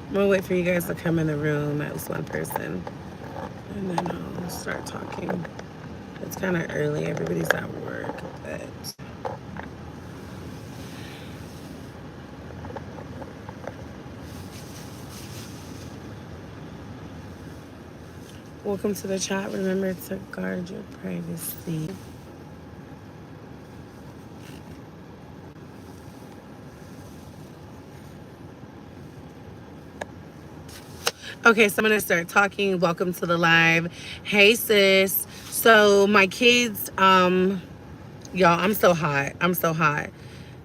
I'm gonna wait for you guys to come in the room, at least one person, and then I'll start talking. It's kind of early, everybody's at work, but welcome to the chat. Remember to guard your privacy. Okay, so I'm gonna start talking. Welcome to the live. Hey sis. So my kids, y'all, I'm so hot. I'm so hot.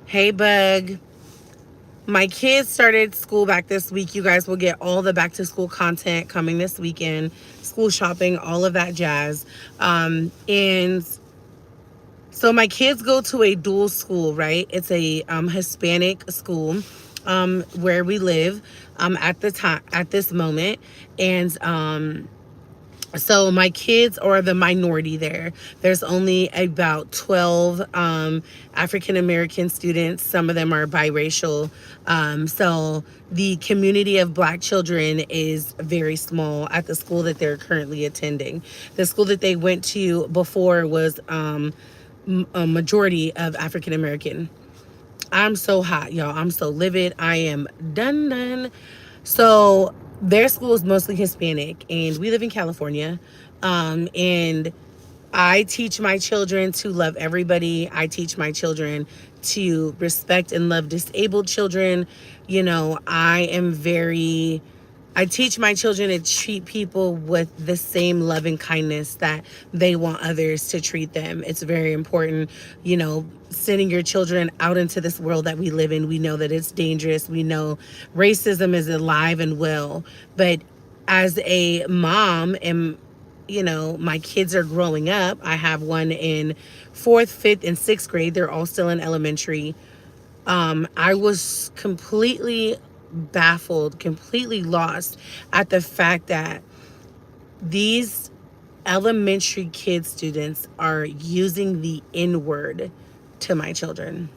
Hey bug. My kids started school back this week. You guys will get all the back to school content coming this weekend, school shopping, all of that jazz. And so my kids go to a dual school, right? It's a Hispanic school where we live at the time at this moment, and so my kids are the minority there. There's only about 12 African American students. Some of them are biracial. So the community of black children is very small at the school that they're currently attending. The school that they went to before was a majority of African American. I'm so hot, y'all. I'm so livid. I am done. So their school is mostly Hispanic, and we live in California. And I teach my children to love everybody. I teach my children to respect and love disabled children. You know, I teach my children to treat people with the same love and kindness that they want others to treat them. It's very important, you know, sending your children out into this world that we live in. We know that it's dangerous. We know racism is alive and well. But as a mom, and you know, my kids are growing up. I have one in fourth, fifth, and sixth grade. They're all still in elementary. I was completely baffled, completely lost at the fact that these elementary kid students are using the N word to my children.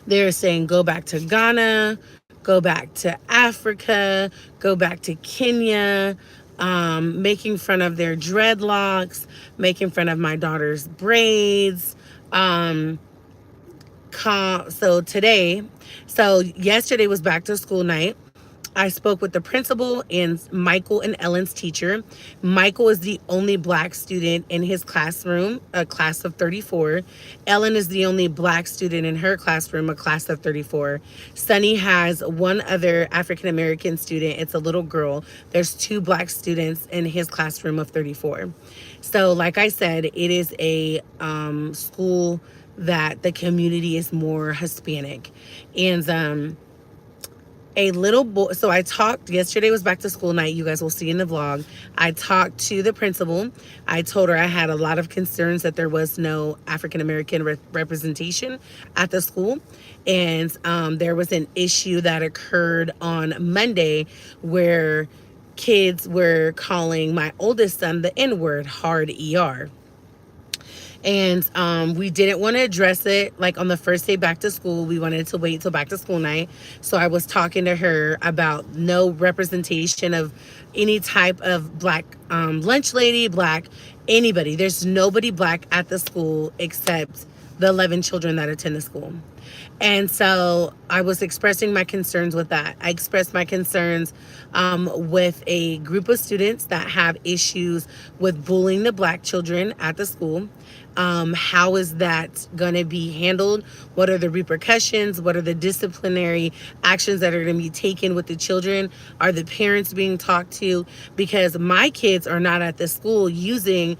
They're saying, go back to Ghana, go back to Africa, go back to Kenya, making fun of their dreadlocks, making fun of my daughter's braids. So today, so yesterday was back to school night. I spoke with the principal and Michael and Ellen's teacher. Michael is the only black student in his classroom, a class of 34. Ellen is the only black student in her classroom, a class of 34. Sunny has one other African American student. It's a little girl. There's two black students in his classroom of 34. So, like I said, it is a school that the community is more Hispanic. And a little boy, so I talked, yesterday was back to school night, you guys will see in the vlog. I talked to the principal. I told her I had a lot of concerns that there was no African American representation at the school. And there was an issue that occurred on Monday where kids were calling my oldest son the N-word, hard ER. And we didn't want to address it like on the first day back to school. We wanted to wait till back to school night. So I was talking to her about no representation of any type of black lunch lady, black anybody. There's nobody black at the school except the 11 children that attend the school. And so I was expressing my concerns with that. I expressed my concerns with a group of students that have issues with bullying the black children at the school. How is that going to be handled? What are the repercussions? What are the disciplinary actions that are going to be taken with the children? Are the parents being talked to? Because my kids are not at the school using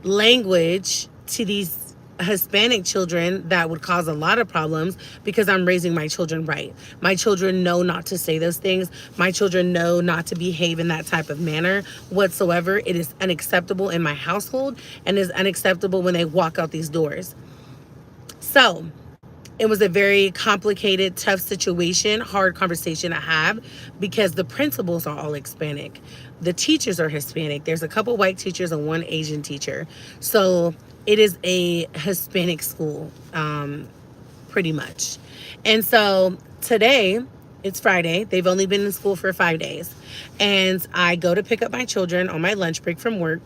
language to these Hispanic children that would cause a lot of problems because I'm raising my children right. My children know not to say those things. My children know not to behave in that type of manner whatsoever. It is unacceptable in my household and is unacceptable when they walk out these doors. So it was a very complicated, tough situation, hard conversation to have because the principals are all Hispanic. The teachers are Hispanic. There's a couple white teachers and one Asian teacher. So it is a Hispanic school, pretty much. And so today It's Friday. They've only been in school for 5 days. And I go to pick up my children on my lunch break from work.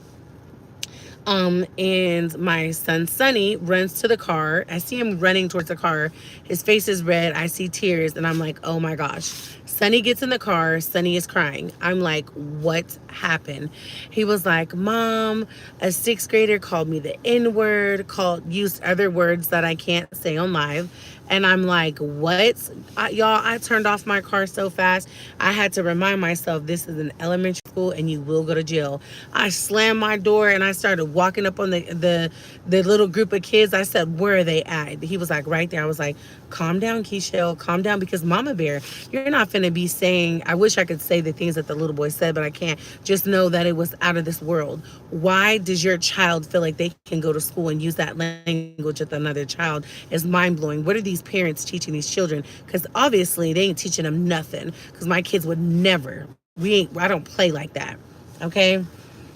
And my son Sonny runs to the car. I see him running towards the car. His face is red. I see tears, and I'm like, oh my gosh. Sonny gets in the car. Sonny is crying. I'm like, what happened? He was like, Mom, a sixth grader called me the N-word, used other words that I can't say on live. And I'm like, what? Y'all, I turned off my car so fast. I had to remind myself this is an elementary school and you will go to jail. I slammed my door and I started walking up on the little group of kids. I said, where are they at? He was like, right there. I was like, calm down, Keishel, calm down, because Mama Bear, you're not finna be saying, I wish I could say the things that the little boy said, but I can't. Just know that it was out of this world. Why does your child feel like they can go to school and use that language with another child? Is mind-blowing. What are these parents teaching these children? Because obviously they ain't teaching them nothing, because my kids would never. I don't play like that. Okay.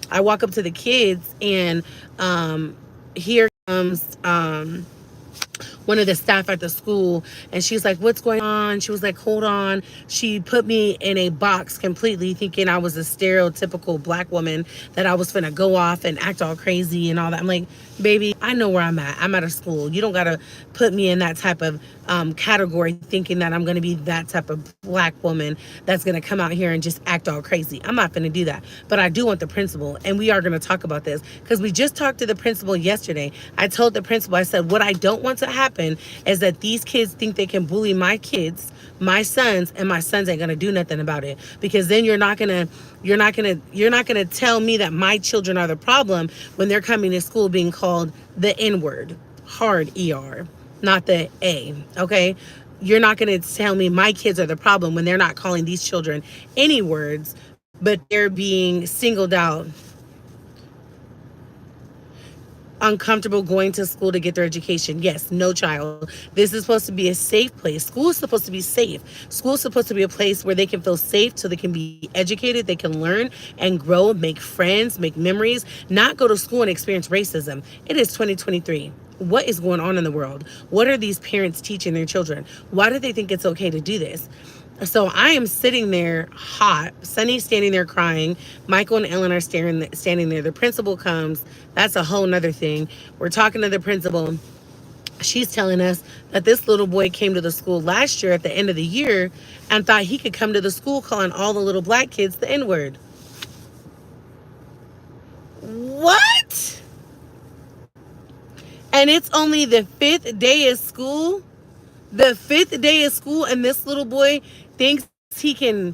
I walk up to the kids and here comes one of the staff at the school, and she's like, what's going on? She was like, hold on. She put me in a box completely, thinking I was a stereotypical black woman, that I was finna go off and act all crazy and all that. I'm like, baby, I know where I'm at. I'm at a school. You don't gotta put me in that type of category, thinking that I'm gonna be that type of black woman that's gonna come out here and just act all crazy. I'm not gonna do that. But I do want the principal, and we are gonna talk about this, because we just talked to the principal yesterday. I told the principal, I said, what I don't want to happen is that these kids think they can bully my kids, my sons, and my sons ain't gonna do nothing about it. Because then you're not gonna tell me that my children are the problem when they're coming to school being called the N-word, hard ER, not the A. Okay, you're not gonna tell me my kids are the problem when they're not calling these children any words, but they're being singled out, uncomfortable going to school to get their education. Yes, no, child. This is supposed to be a safe place. School is supposed to be safe. School is supposed to be a place where they can feel safe, so they can be educated, they can learn and grow, make friends, make memories, not go to school and experience racism. It is 2023. What is going on in the world? What are these parents teaching their children? Why do they think it's okay to do this? So I am sitting there hot. Sunny's standing there crying. Michael and Ellen are standing there. The principal comes. That's a whole nother thing. We're talking to the principal. She's telling us that this little boy came to the school last year at the end of the year and thought he could come to the school calling all the little black kids the N-word. What? And it's only the 5th day of school? The 5th day of school, and this little boy thinks he can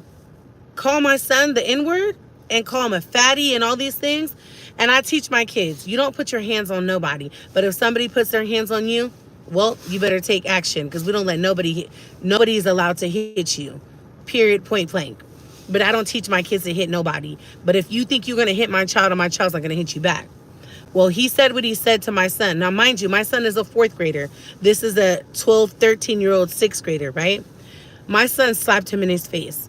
call my son the N-word and call him a fatty and all these things. And I teach my kids, you don't put your hands on nobody. But if somebody puts their hands on you, well, you better take action, because we don't let nobody's allowed to hit you. Period, point blank. But I don't teach my kids to hit nobody. But if you think you're going to hit my child, or my child's not going to hit you back. Well, he said what he said to my son. Now, mind you, my son is a 4th grader. This is a 12, 13-year-old 6th grader, right? My son slapped him in his face.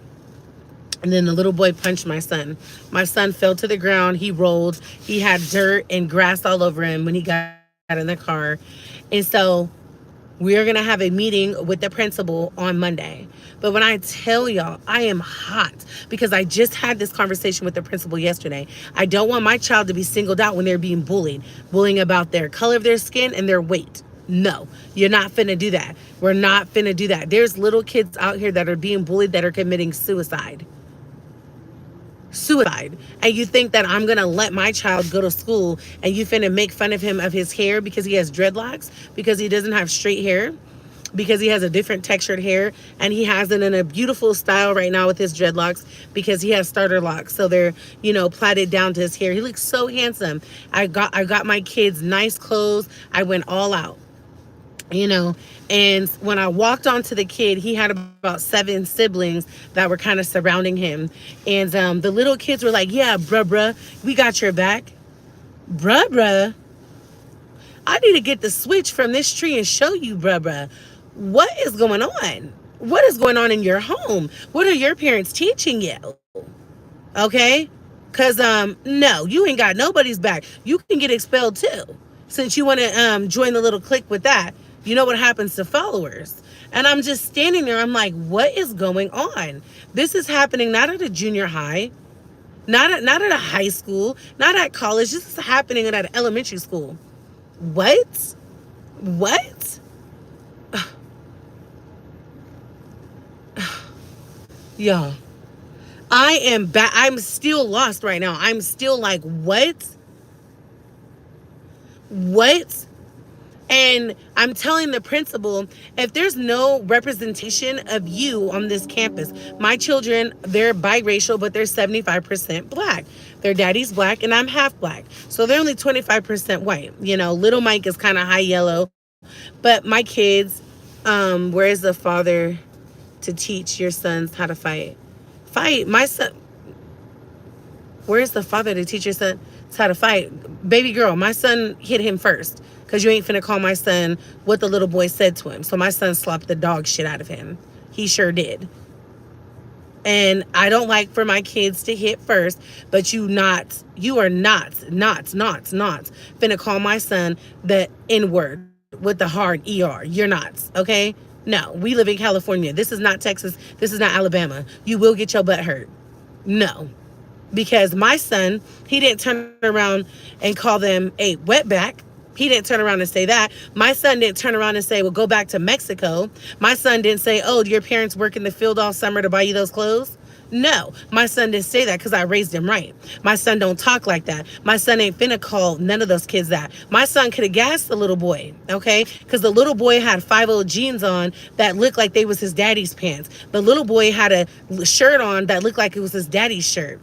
And then the little boy punched my son. My son fell to the ground. He rolled. He had dirt and grass all over him when he got in the car. And so we're going to have a meeting with the principal on Monday. But when I tell y'all, I am hot, because I just had this conversation with the principal yesterday. I don't want my child to be singled out when they're being bullying about their color of their skin and their weight. No, you're not finna do that. We're not finna do that. There's little kids out here that are being bullied that are committing suicide. And you think that I'm gonna let my child go to school and you finna make fun of him, of his hair, because he has dreadlocks, because he doesn't have straight hair, because he has a different textured hair, and he has it in a beautiful style right now with his dreadlocks, because he has starter locks, so they're, plaited down to his hair. He looks so handsome. I got my kids nice clothes. I went all out. And when I walked onto the kid, he had about 7 siblings that were kind of surrounding him. And the little kids were like, yeah, bruh, we got your back. Bruh, I need to get the switch from this tree and show you, bruh. What is going on? What is going on in your home? What are your parents teaching you? Okay? Because, no, you ain't got nobody's back. You can get expelled too. Since you want to join the little clique with that. You know what happens to followers. And I'm just standing there. I'm like, what is going on? This is happening not at a junior high, not at a high school, not at college. This is happening at an elementary school. What? What? Yeah. I'm still lost right now. I'm still like, what? What? And I'm telling the principal, if there's no representation of you on this campus, my children, they're biracial, but they're 75% black. Their daddy's black and I'm half black. So they're only 25% white. You know, little Mike is kind of high yellow. But my kids, where is the father to teach your sons how to fight? Fight. My son, where's the father to teach your son how to fight? Baby girl, my son hit him first. Because you ain't finna call my son what the little boy said to him. So my son slapped the dog shit out of him. He sure did. And I don't like for my kids to hit first, but you are not finna call my son the N-word with the hard ER. You're not, okay? No, we live in California. This is not Texas. This is not Alabama. You will get your butt hurt. No. Because my son, he didn't turn around and call them a wetback. He didn't turn around and say that. My son didn't turn around and say, well, go back to Mexico. My son didn't say, oh, your parents work in the field all summer to buy you those clothes? No, my son didn't say that because I raised him right. My son don't talk like that. My son ain't finna call none of those kids that. My son could have gassed the little boy, okay? Because the little boy had 5 jeans on that looked like they was his daddy's pants. The little boy had a shirt on that looked like it was his daddy's shirt.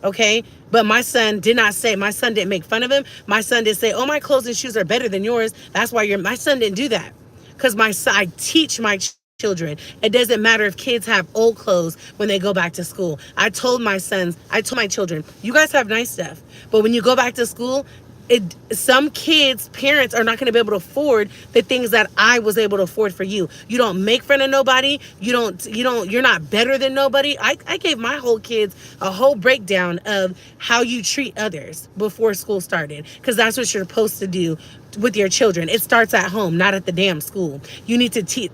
Okay, but my son did not say, my son didn't make fun of him. My son didn't say, oh, my clothes and shoes are better than yours. That's why my son didn't do that. Because I teach my children. It doesn't matter if kids have old clothes when they go back to school. I told my children, you guys have nice stuff. But when you go back to school, some kids' parents are not going to be able to afford the things that I was able to afford for you. You don't make fun of nobody. You're not better than nobody. I gave my whole kids a whole breakdown of how you treat others before school started, because that's what you're supposed to do with your children. It starts at home, not at the damn school. You need to teach.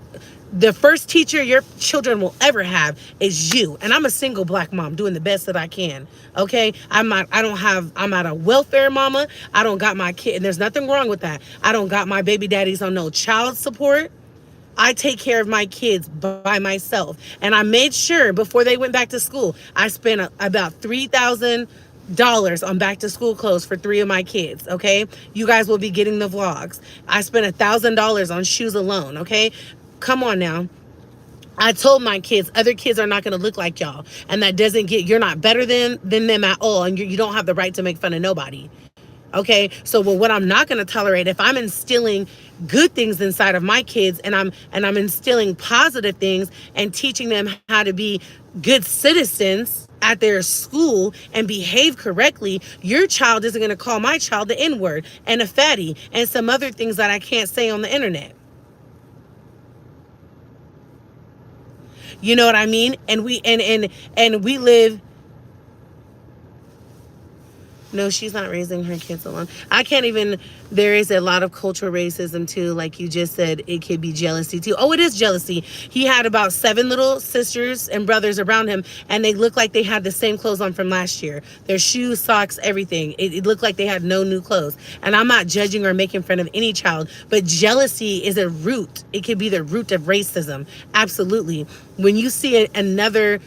The first teacher your children will ever have is you. And I'm a single black mom doing the best that I can. Okay? I'm not a welfare mama. I don't got my kid, and there's nothing wrong with that. I don't got my baby daddies on no child support. I take care of my kids by myself. And I made sure before they went back to school, I spent about $3,000 on back to school clothes for 3 of my kids. Okay, you guys will be getting the vlogs. I spent $1,000 on shoes alone. Okay, come on now. I told my kids, other kids are not going to look like y'all, and that doesn't get, you're not better than them at all, and you don't have the right to make fun of nobody. Okay, so what I'm not going to tolerate, if I'm instilling good things inside of my kids, and I'm instilling positive things and teaching them how to be good citizens at their school and behave correctly, your child isn't going to call my child the N-word and a fatty and some other things that I can't say on the internet. You know what I mean? And we live. No, she's not raising her kids alone. I can't even, there is a lot of cultural racism too. Like you just said, it could be jealousy too. Oh, it is jealousy. He had about 7 little sisters and brothers around him, and they looked like they had the same clothes on from last year. Their shoes, socks, everything. It looked like they had no new clothes. And I'm not judging or making fun of any child, but jealousy is a root. It could be the root of racism. Absolutely. When you see another,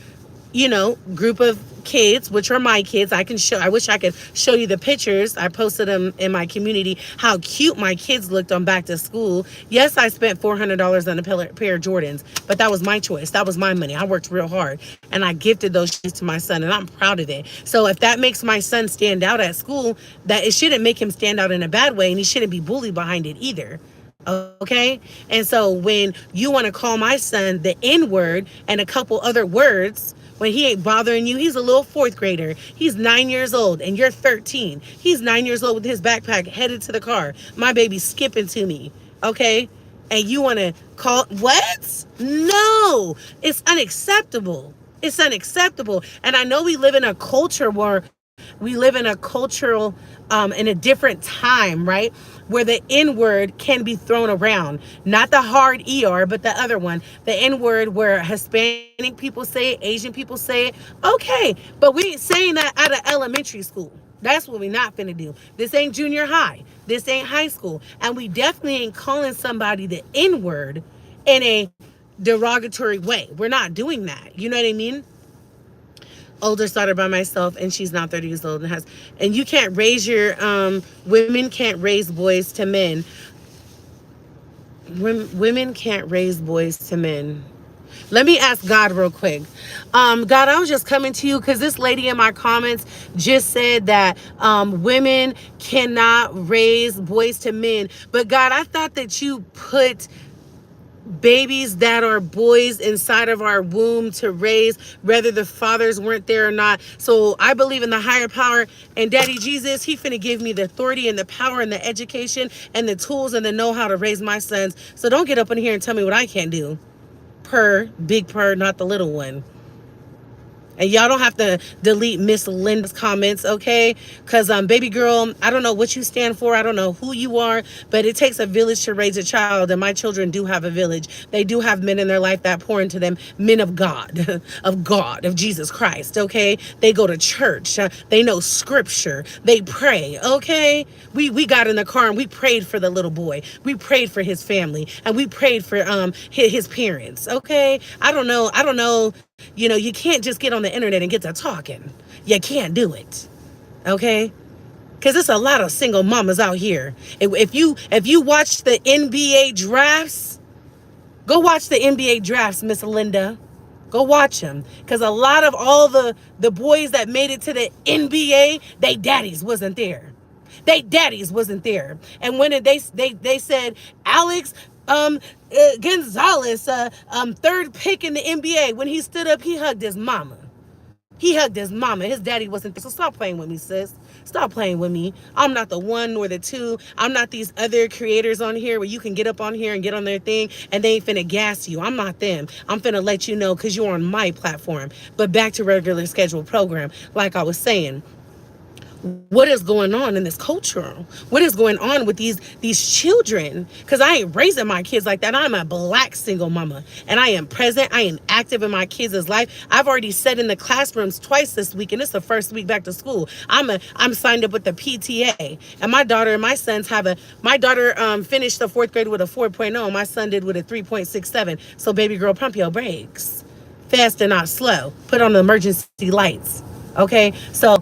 group of kids, which are my kids, I wish I could show you the pictures. I posted them in my community, how cute my kids looked on back to school. Yes, I spent $400 on a pair of Jordans, but that was my choice. That was my money. I worked real hard, and I gifted those shoes to my son, and I'm proud of it. So if that makes my son stand out at school, that it shouldn't make him stand out in a bad way, and he shouldn't be bullied behind it either. Okay? And so when you want to call my son the N-word and a couple other words, when he ain't bothering you, he's a little 4th grader. He's 9 years old and you're 13. He's 9 years old with his backpack headed to the car. My baby's skipping to me. Okay? And you want to call, what? No, it's unacceptable. It's unacceptable. And I know we live in a culture where We live in a cultural, in a different time, right? Where the N word can be thrown around. Not the hard ER, but the other one. The N word where Hispanic people say it, Asian people say it. Okay, but we ain't saying that out of elementary school. That's what we not finna do. This ain't junior high. This ain't high school. And we definitely ain't calling somebody the N word in a derogatory way. We're not doing that. You know what I mean? Older daughter by myself, and she's now 30 years old and has, and you can't raise your women can't raise boys to men. Women can't raise boys to men. Let me ask God real quick. God, I was just coming to you because this lady in my comments just said that women cannot raise boys to men. But God, I thought that you put babies that are boys inside of our womb to raise, whether the fathers weren't there or not. So I believe in the higher power, and Daddy Jesus, he finna give me the authority and the power and the education and the tools and the know-how to raise my sons. So don't get up in here and tell me what I can't do. Big purr, not the little one. And y'all don't have to delete Miss Linda's comments, okay? Because, baby girl, I don't know what you stand for. I don't know who you are. But it takes a village to raise a child. And my children do have a village. They do have men in their life that pour into them. Men of God. of Jesus Christ, okay? They go to church. They know scripture. They pray, okay? We got in the car and we prayed for the little boy. We prayed for his family. And we prayed for his parents, okay? I don't know. You know, you can't just get on the internet and get to talking. You can't do it. Okay? Because there's a lot of single mamas out here. If you watch the NBA drafts, go watch the NBA drafts, Miss Linda. Go watch them. Because a lot of all the boys that made it to the NBA, they daddies wasn't there. They daddies wasn't there. And when they said Alex Gonzalez, third pick in the NBA, when he stood up, he hugged his mama. He hugged his mama. His daddy wasn't there. So stop playing with me, sis. Stop playing with me. I'm not the one nor the two. I'm not these other creators on here where you can get up on here and get on their thing and they ain't finna gas you. I'm not them. I'm finna let you know because you're on my platform. But back to regular scheduled program. Like I was saying, what is going on in this culture? What is going on with these children? Because I ain't raising my kids like that. I'm a black single mama, and I am present. I am active in my kids' life. I've already sat in the classrooms twice this week, and it's the first week back to school. I'm signed up with the PTA, and my daughter and my sons have my daughter finished the fourth grade with a 4.0. My son did with a 3.67. So baby girl, pump your brakes. Fast and not slow. Put on the emergency lights. Okay, so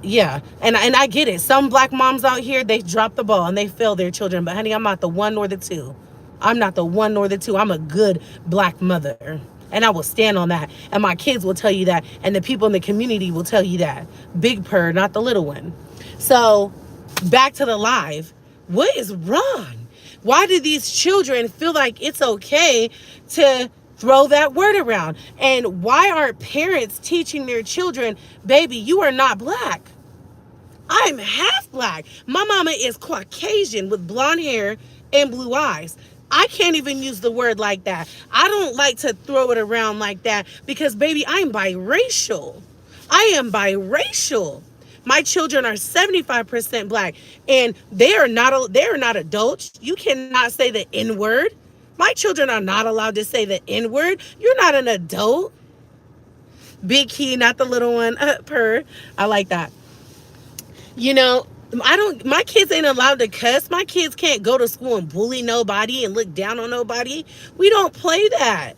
yeah, and I get it. Some black moms out here, they drop the ball and they fail their children. But honey, I'm not the one nor the two. I'm not the one nor the two. I'm a good black mother, and I will stand on that. And my kids will tell you that, and the people in the community will tell you that. Big purr, not the little one. So back to the live. What is wrong? Why do these children feel like it's okay to throw that word around? And why aren't parents teaching their children, baby, you are not black? I'm half black. My mama is Caucasian with blonde hair and blue eyes. I can't even use the word like that. I don't like to throw it around like that because, baby, I'm biracial. I am biracial. My children are 75% black, and they are not adults. You cannot say the N word. My children are not allowed to say the N word. You're not an adult. Big key, not the little one. Purr. I like that. You know, my kids ain't allowed to cuss. My kids can't go to school and bully nobody and look down on nobody. We don't play that.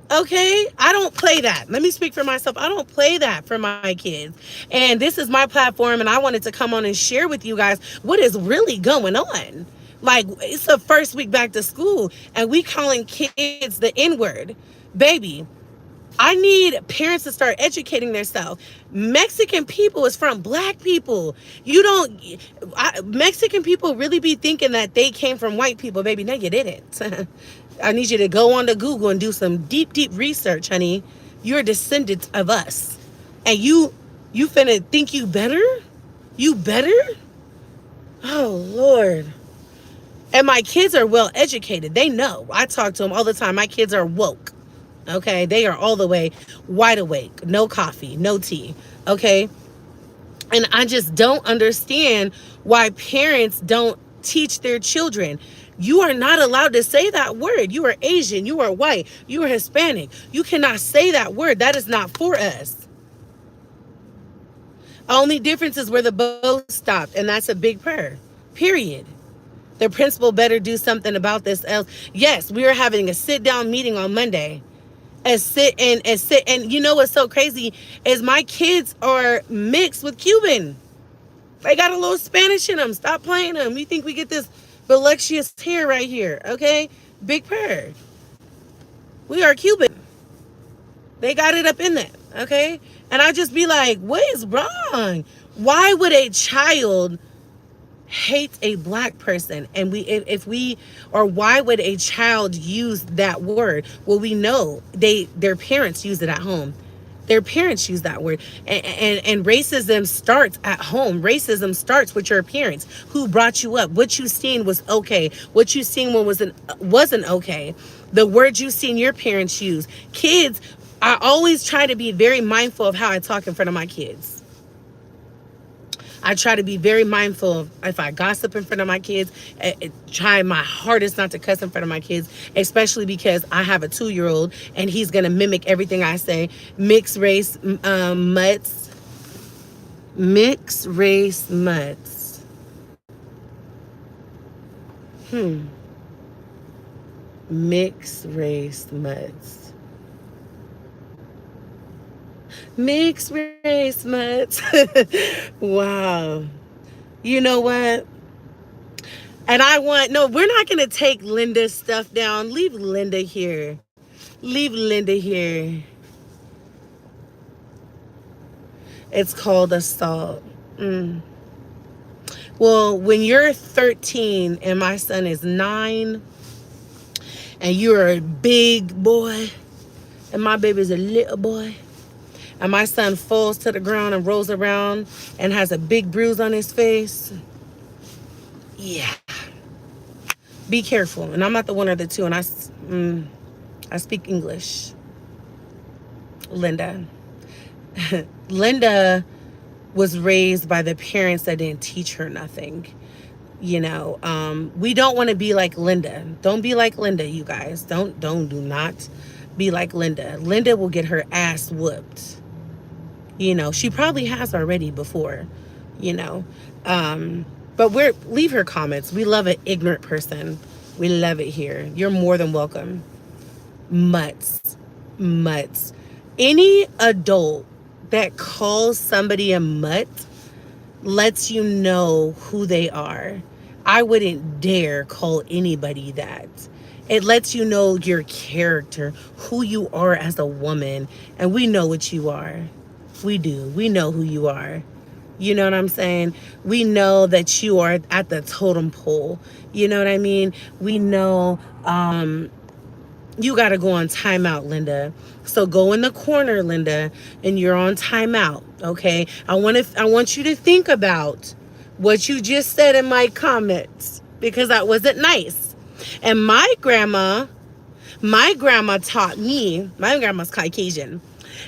Okay? I don't play that. Let me speak for myself. I don't play that for my kids. And this is my platform, and I wanted to come on and share with you guys what is really going on. Like, it's the first week back to school, and we calling kids the N-word. Baby, I need parents to start educating themselves. Mexican people is from black people. Mexican people really be thinking that they came from white people. Baby, no, you didn't. I need you to go on to Google and do some deep, deep research, honey. You're descendants of us. And you finna think you better? You better? Oh, Lord. And my kids are well educated. They know. I talk to them all the time. My kids are woke. Okay? They are all the way wide awake. No coffee, no tea. Okay? And I just don't understand why parents don't teach their children. You are not allowed to say that word. You are Asian, you are white, you are Hispanic. You cannot say that word. That is not for us. Only difference is where the boat stopped, and that's a big prayer. Period. The principal better do something about this else. Yes, we are having a sit down meeting on Monday. And you know what's so crazy is my kids are mixed with Cuban. They got a little Spanish in them. Stop playing them. You think we get this voluptuous hair right here, okay? Big prayer. We are Cuban. They got it up in there, okay? And I just be like, what is wrong? Why would a child hate a black person? And if we, or why would a child use that word? Well, we know their parents use it at home. Their parents use that word. And racism starts at home. Racism starts with your parents. Who brought you up? What you seen was okay. What you seen wasn't okay. The words you seen your parents use. Kids, I always try to be very mindful of how I talk in front of my kids. I try to be very mindful of if I gossip in front of my kids, try my hardest not to cuss in front of my kids, especially because I have a 2-year-old and he's going to mimic everything I say. Mixed race mutts. Mixed race mutts. Mixed race mutts. Mixed race mutts. Wow. You know what? And no, we're not going to take Linda's stuff down. Leave Linda here. Leave Linda here. It's called assault. Well, when you're 13 and my son is 9 and you're a big boy and my baby's a little boy and my son falls to the ground and rolls around and has a big bruise on his face, yeah. Be careful. And I'm not the one or the two, and I speak English. Linda. Linda was raised by the parents that didn't teach her nothing. You know, we don't want to be like Linda. Don't be like Linda, you guys. Do not be like Linda. Linda will get her ass whooped. You know, she probably has already before, you know. But leave her comments. We love an ignorant person. We love it here. You're more than welcome. Mutts. Mutts. Any adult that calls somebody a mutt lets you know who they are. I wouldn't dare call anybody that. It lets you know your character, who you are as a woman. And we know what you are. We do. We know who you are. You know what I'm saying? We know that you are at the totem pole. You know what I mean? We know you got to go on timeout, Linda. So go in the corner, Linda, and you're on timeout, okay? I want you to think about what you just said in my comments because that wasn't nice. And my grandma taught me, my grandma's Caucasian,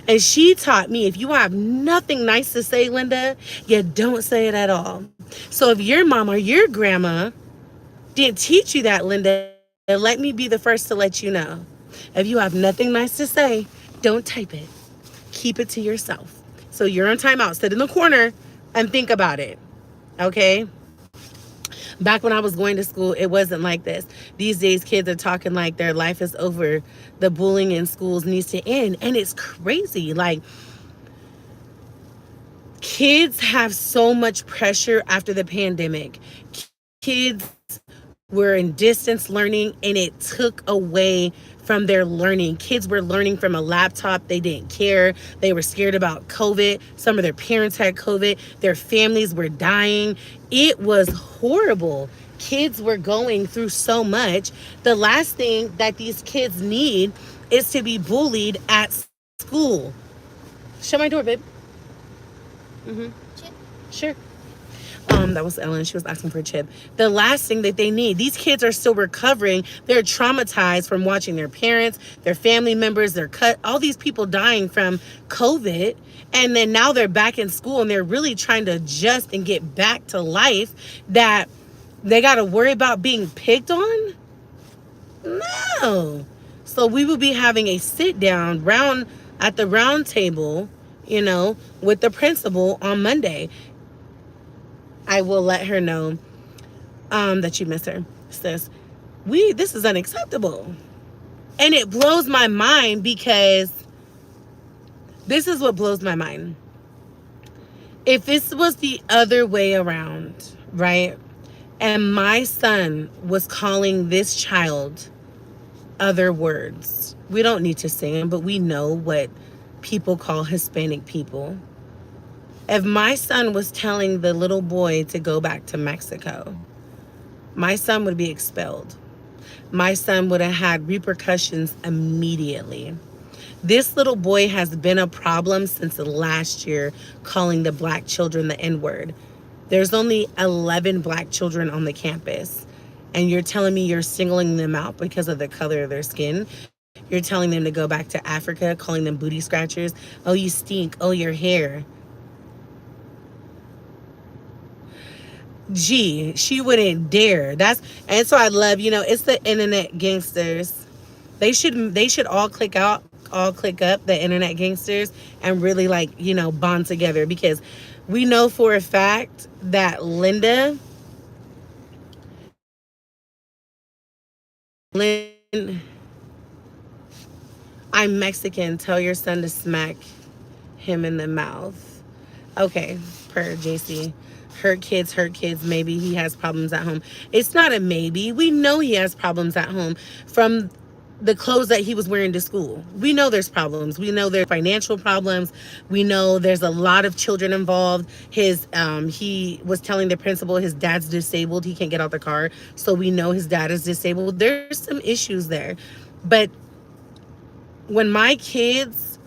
and she taught me if you have nothing nice to say, Linda, you don't say it at all. So if your mom or your grandma didn't teach you that, Linda, let me be the first to let you know. If you have nothing nice to say, don't type it. Keep it to yourself. So you're on timeout. Sit in the corner and think about it. Okay? Back when I was going to school, it wasn't like this. These days, kids are talking like their life is over. The bullying in schools needs to end. And it's crazy. Like, kids have so much pressure after the pandemic. Kids were in distance learning and it took away from their learning. Kids were learning from a laptop. They didn't care. They were scared about COVID. Some of their parents had COVID. Their families were dying. It was horrible. Kids were going through so much. The last thing that these kids need is to be bullied at school. Shut my door, babe. Sure. That was Ellen. She was asking for a chip. The last thing that they need. These kids are still recovering. They're traumatized from watching their parents, their family members, their all these people dying from COVID. And then now they're back in school and they're really trying to adjust and get back to life, that they got to worry about being picked on? No. So we will be having a sit down round at the round table, with the principal on Monday. I will let her know that you miss her, sis. This is unacceptable. And it blows my mind, because this is what blows my mind. If this was the other way around, right? And my son was calling this child other words. We don't need to say them, but we know what people call Hispanic people. If my son was telling the little boy to go back to Mexico, my son would be expelled. My son would have had repercussions immediately. This little boy has been a problem since last year, calling the black children the N-word. There's only 11 black children on the campus. And you're telling me you're singling them out because of the color of their skin? You're telling them to go back to Africa, calling them booty scratchers? Oh, you stink. Oh, your hair. Gee, she wouldn't dare. And so I love, it's the internet gangsters. They should all click up the internet gangsters, and really bond together, because we know for a fact that I'm Mexican. Tell your son to smack him in the mouth. Okay, per JC. Hurt kids. Maybe he has problems at home. It's not a maybe. We know he has problems at home from the clothes that he was wearing to school. We know there's problems. We know there's financial problems. We know there's a lot of children involved. He was telling the principal his dad's disabled. He can't get out the car. So we know his dad is disabled. There's some issues there. But when my kids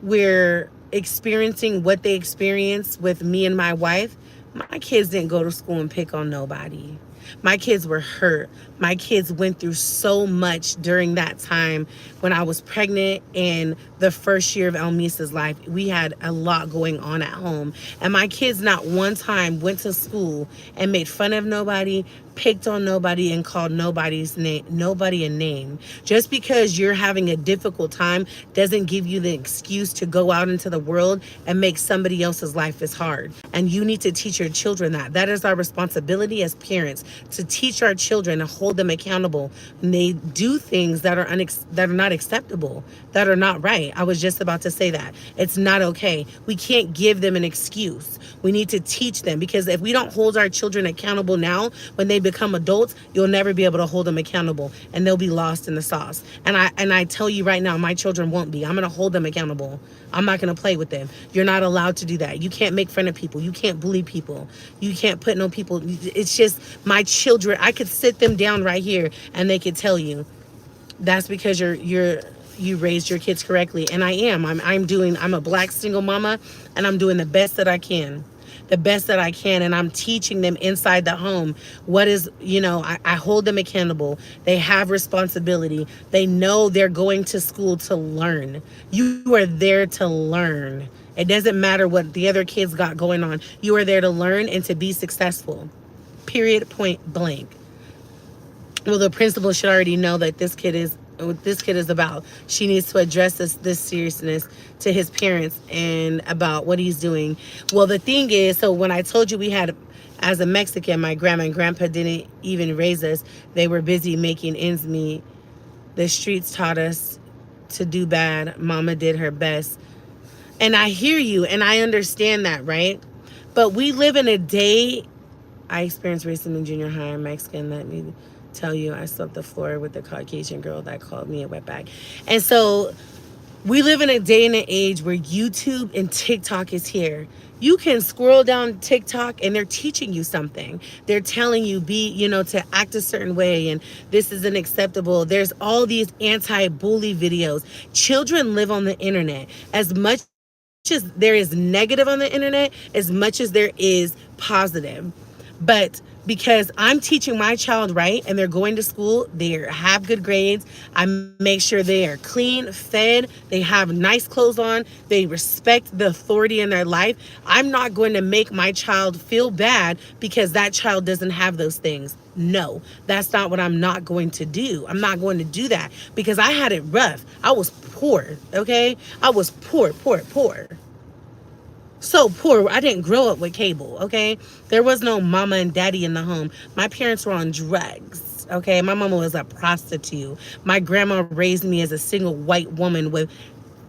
were experiencing what they experienced with me and my wife, my kids didn't go to school and pick on nobody. My kids were hurt. My kids went through so much during that time when I was pregnant, and the first year of Elmisa's life. We had a lot going on at home. And my kids not one time went to school and made fun of nobody, picked on nobody, and called nobody a name. Just because you're having a difficult time doesn't give you the excuse to go out into the world and make somebody else's life as hard. And you need to teach your children that. That is our responsibility as parents, to teach our children and hold them accountable when they do things that are not acceptable, that are not right. I was just about to say that. It's not okay. We can't give them an excuse. We need to teach them, because if we don't hold our children accountable now, when they become adults, you'll never be able to hold them accountable, and they'll be lost in the sauce. And I tell you right now, my children won't be. I'm going to hold them accountable. I'm not going to play with them. You're not allowed to do that. You can't make fun of people. You can't bully people. You can't put no people. It's just my children. I could sit them down right here and they could tell you that's because you raised your kids correctly. And I am. I'm a black single mama, and I'm doing the best that I can. And I'm teaching them inside the home what is, I hold them accountable. They have responsibility. They know they're going to school to learn. You are there to learn. It doesn't matter what the other kids got going on. You are there to learn and to be successful. Period, point blank. Well, the principal should already know that this kid is what this kid is about. She needs to address this seriousness to his parents and about what he's doing. Well, the thing is, so when I told you we had, as a Mexican, my grandma and grandpa didn't even raise us. They were busy making ends meet. The streets taught us to do bad. Mama did her best. And I hear you, and I understand that, right? But we live in a day. I experienced racism in junior high. I'm Mexican. Let me tell you, I swept the floor with the Caucasian girl that called me a wetback. And so we live in a day and an age where YouTube and TikTok is here. You can scroll down TikTok and they're teaching you something. They're telling you to act a certain way, and this isn't acceptable. There's all these anti-bully videos. Children live on the internet. As much as there is negative on the internet, as much as there is positive. But because I'm teaching my child right and they're going to school, they have good grades, I make sure they are clean, fed, they have nice clothes on, they respect the authority in their life. I'm not going to make my child feel bad because that child doesn't have those things. No, that's not what I'm not going to do. I'm not going to do that because I had it rough. I was poor, okay? I was poor, poor, poor. So poor. I didn't grow up with cable, okay? There was no mama and daddy in the home. My parents were on drugs, okay? My mama was a prostitute. My grandma raised me as a single white woman with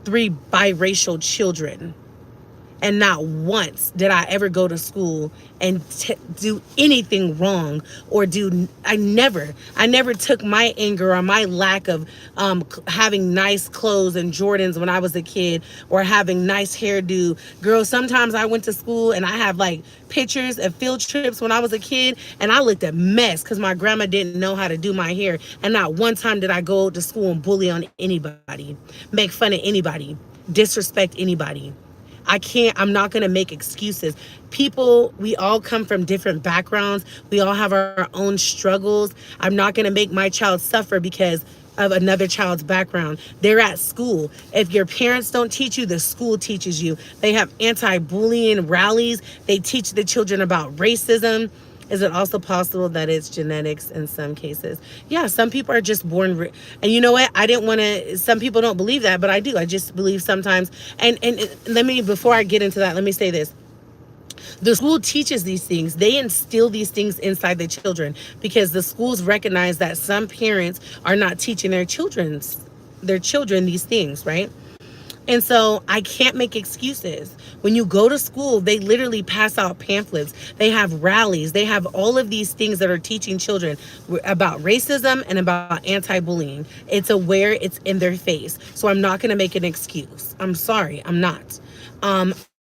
three biracial children. And not once did I ever go to school and do anything wrong or do. I never took my anger or my lack of having nice clothes and Jordans when I was a kid or having nice hairdo. Girl, sometimes I went to school and I have like pictures of field trips when I was a kid and I looked a mess because my grandma didn't know how to do my hair. And not one time did I go to school and bully on anybody, make fun of anybody, disrespect anybody. I'm not going to make excuses. People, we all come from different backgrounds. We all have our own struggles. I'm not going to make my child suffer because of another child's background. They're at school. If your parents don't teach you, the school teaches you. They have anti-bullying rallies. They teach the children about racism. Is it also possible that it's genetics in some cases? Yeah, some people are just born. And you know what? I didn't want to. Some people don't believe that, but I do. I just believe sometimes. And let me, before I get into that, let me say this. The school teaches these things. They instill these things inside the children because the schools recognize that some parents are not teaching their children these things, right? And so I can't make excuses. When you go to school, they literally pass out pamphlets. They have rallies. They have all of these things that are teaching children about racism and about anti-bullying. It's aware, it's in their face. So I'm not going to make an excuse. I'm sorry, I'm not.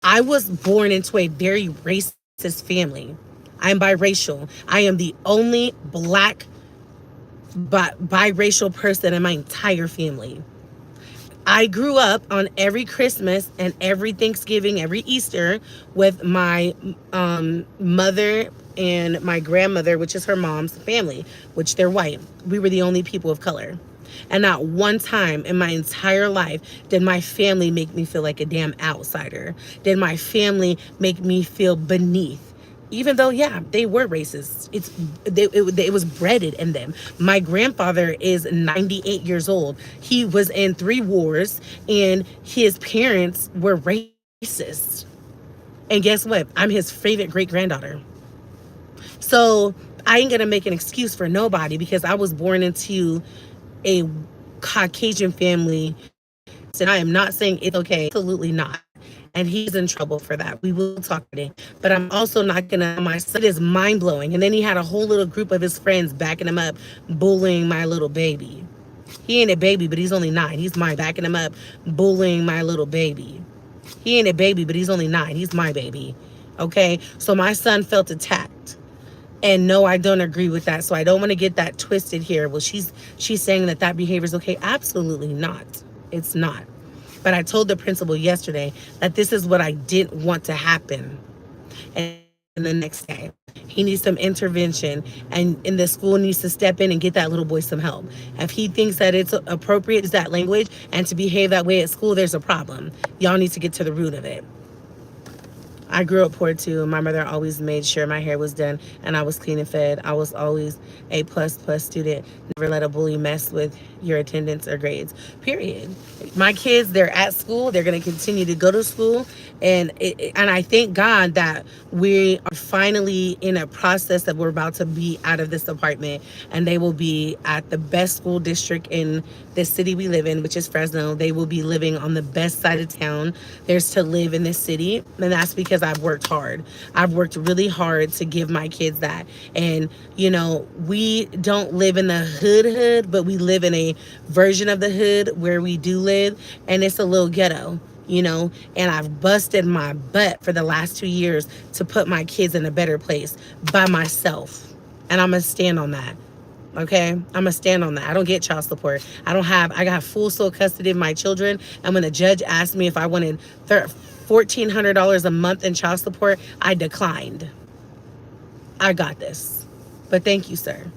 I was born into a very racist family. I'm biracial. I am the only black biracial person in my entire family. I grew up on every Christmas and every Thanksgiving, every Easter with my mother and my grandmother, which is her mom's family, which they're white. We were the only people of color. And not one time in my entire life did my family make me feel like a damn outsider. Did my family make me feel beneath? Even though, yeah, they were racist. It was bred in them. My grandfather is 98 years old. He was in 3 wars, and his parents were racist. And guess what? I'm his favorite great-granddaughter. So I ain't gonna make an excuse for nobody because I was born into a Caucasian family. And I am not saying it's okay. Absolutely not. And he's in trouble for that. We will talk today. But I'm also not gonna, my son is mind blowing. And then he had a whole little group of his friends backing him up, bullying my little baby. He ain't a baby, but he's only 9. He's mine, backing him up, bullying my little baby. He ain't a baby, but he's only 9. He's my baby. Okay? So my son felt attacked. And no, I don't agree with that. So I don't want to get that twisted here. Well, she's saying that behavior is okay. Absolutely not. It's not. But I told the principal yesterday that this is what I didn't want to happen. And the next day, he needs some intervention, and the school needs to step in and get that little boy some help. If he thinks that it's appropriate to use that language and to behave that way at school, there's a problem. Y'all need to get to the root of it. I grew up poor too. My mother always made sure my hair was done and I was clean and fed. I was always a plus student. Never let a bully mess with your attendance or grades, period. My kids, they're at school. They're going to continue to go to school. And I thank God that we are finally in a process that we're about to be out of this apartment, and they will be at the best school district in the city we live in, which is Fresno. They will be living on the best side of town there's to live in this city. And that's because I've worked hard. I've worked really hard to give my kids that. And, you know, we don't live in the hood, but we live in a version of the hood where we do live. And it's a little ghetto, you know, and I've busted my butt for the last 2 years to put my kids in a better place by myself. And I'm going to stand on that. Okay, I'm gonna stand on that. I don't get child support. I got full sole custody of my children. And when the judge asked me if I wanted $1,400 a month in child support, I declined. I got this. But thank you, sir.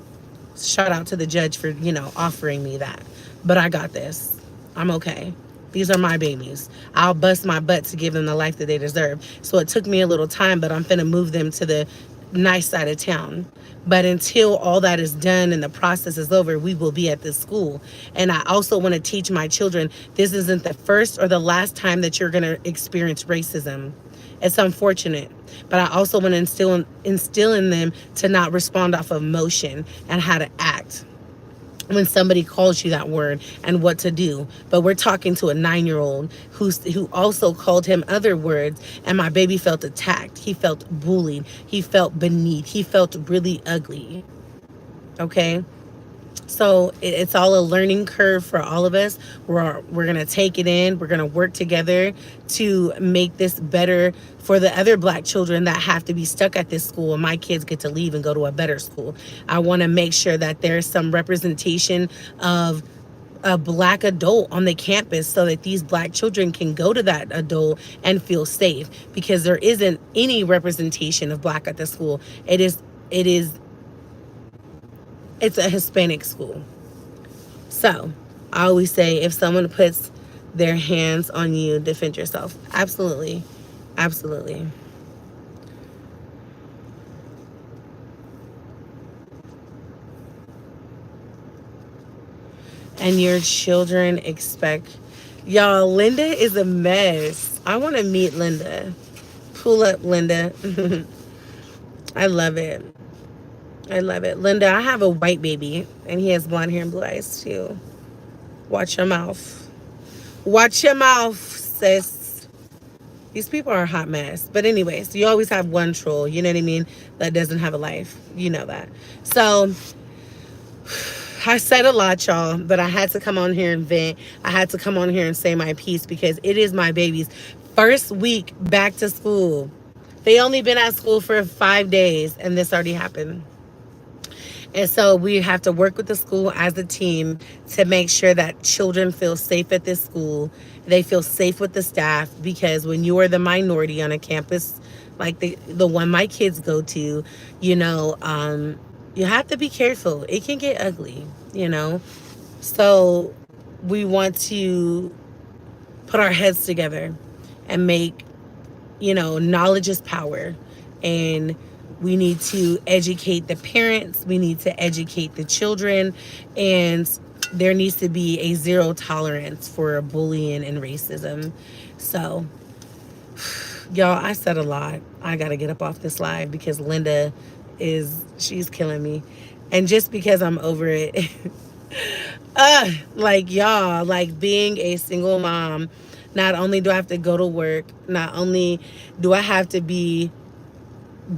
Shout out to the judge for, offering me that. But I got this. I'm okay. These are my babies. I'll bust my butt to give them the life that they deserve. So it took me a little time, but I'm finna move them to the nice side of town. But until all that is done and the process is over, we will be at this school. And I also want to teach my children this isn't the first or the last time that you're going to experience racism. It's unfortunate, but I also want to instill in them to not respond off of emotion and how to act when somebody calls you that word and what to do. But we're talking to a 9-year-old who also called him other words, and my baby felt attacked. He felt bullied. He felt beneath. He felt really ugly. Okay? So it's all a learning curve for all of us. We're gonna take it in. We're gonna work together to make this better for the other black children that have to be stuck at this school, and my kids get to leave and go to a better school. I want to make sure that there's some representation of a black adult on the campus so that these black children can go to that adult and feel safe, because there isn't any representation of black at the school. It's a Hispanic school. So I always say, if someone puts their hands on you, defend yourself. Absolutely. Absolutely. And your children expect. Y'all, Linda is a mess. I want to meet Linda. Pull up, Linda. I love it. I love it. Linda, I have a white baby, and he has blonde hair and blue eyes, too. Watch your mouth. Watch your mouth, sis. These people are a hot mess. But anyways, you always have one troll, you know what I mean, that doesn't have a life. You know that. So I said a lot, y'all, but I had to come on here and vent. I had to come on here and say my piece, because it is my baby's first week back to school. They only been at school for 5 days, and this already happened. And so we have to work with the school as a team to make sure that children feel safe at this school. They feel safe with the staff, because when you are the minority on a campus like the one my kids go to, you have to be careful. It can get ugly. So we want to put our heads together and make, knowledge is power. And we need to educate the parents. We need to educate the children. And there needs to be a zero tolerance for bullying and racism. So, y'all, I said a lot. I got to get up off this live because Linda she's killing me. And just because I'm over it, y'all, being a single mom, not only do I have to go to work, not only do I have to be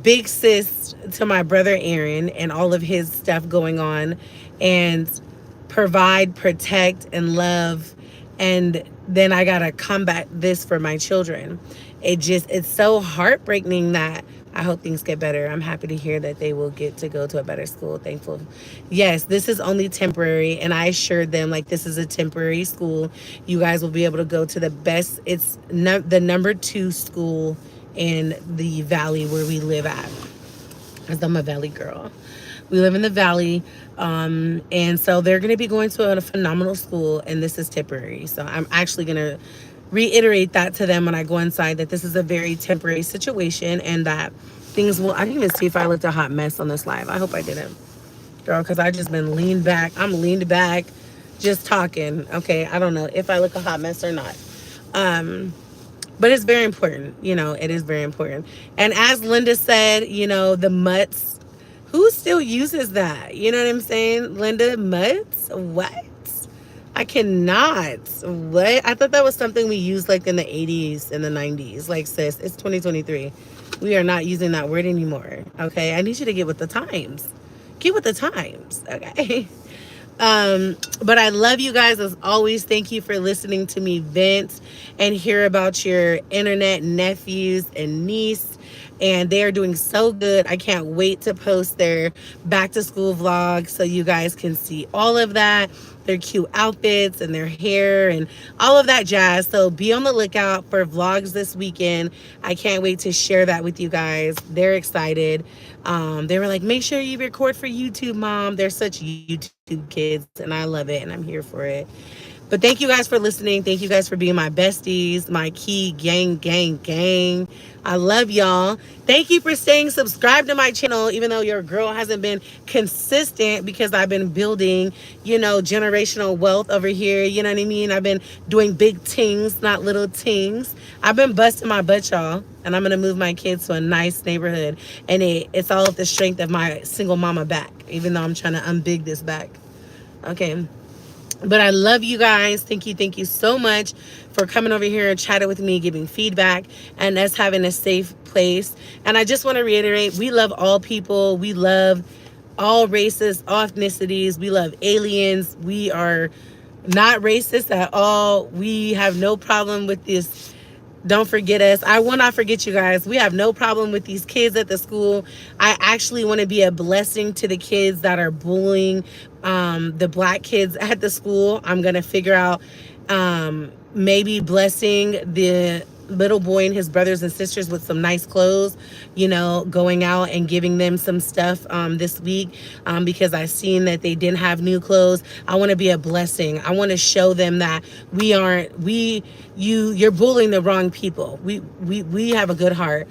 big sis to my brother Aaron and all of his stuff going on, and provide, protect, and love, and then I gotta combat this for my children. It's so heartbreaking that I hope things get better. I'm happy to hear that they will get to go to a better school. Thankful. Yes, this is only temporary, and I assured them, this is a temporary school. You guys will be able to go to the best. It's the number 2 school in the valley where we live at, because I'm a valley girl. We live in the valley, and so they're going to be going to a phenomenal school, and this is temporary. So I'm actually going to reiterate that to them when I go inside, that this is a very temporary situation, and that things will. I didn't even see if I looked a hot mess on this live. I hope I didn't, girl, because I just been leaned back. I'm leaned back, just talking. Okay, I don't know if I look a hot mess or not. But it's very important. It is very important. And as Linda said, the mutts, who still uses that? You know what I'm saying? Linda, mutts? What? I cannot. What? I thought that was something we used in the 80s and the 90s. Sis, it's 2023. We are not using that word anymore. Okay? I need you to get with the times. Get with the times. Okay? But I love you guys as always. Thank you for listening to me vent and hear about your internet nephews and niece. and they are doing so good. I can't wait to post their back to school vlog so you guys can see all of that, their cute outfits and their hair and all of that jazz. So be on the lookout for vlogs this weekend. I can't wait to share that with you guys. They're excited. They were like, make sure you record for YouTube, Mom. They're such YouTube kids, and I love it, and I'm here for it. But thank you guys for listening. Thank you guys for being my besties, my key gang. I love y'all. Thank you for staying subscribed to my channel, even though your girl hasn't been consistent because I've been building, generational wealth over here. You know what I mean? I've been doing big things, not little things. I've been busting my butt, y'all. And I'm going to move my kids to a nice neighborhood. And it's all of the strength of my single mama back, even though I'm trying to unbig this back. Okay. But I love you guys. Thank you so much for coming over here and chatting with me, giving feedback, and us having a safe place. And I just want to reiterate, we love all people. We love all races, all ethnicities. We love aliens. We are not racist at all. We have no problem with this. Don't forget us. I will not forget you guys. We have no problem with these kids at the school. I actually want to be a blessing to the kids that are bullying the black kids at the school. I'm going to figure out maybe blessing the little boy and his brothers and sisters with some nice clothes, going out and giving them some stuff this week because I seen that they didn't have new clothes. I want to be a blessing. I want to show them that you're bullying the wrong people. We have a good heart.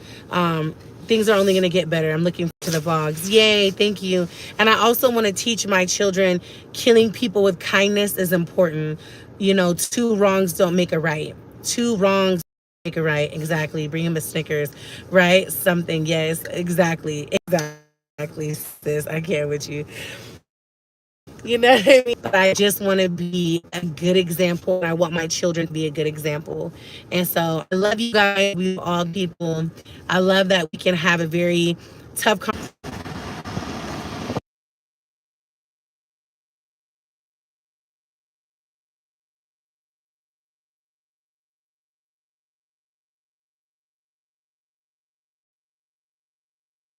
Things are only going to get better. I'm looking to the vlogs. Yay, thank you. And I also want to teach my children killing people with kindness is important. Two wrongs don't make a right. Two wrongs make a right. Exactly. Bring him a Snickers, right? Something. Yes, exactly. Exactly, sis. I can't with you. You know what I mean? But I just want to be a good example. I want my children to be a good example. And so I love you guys. We all people. I love that we can have a very tough conversation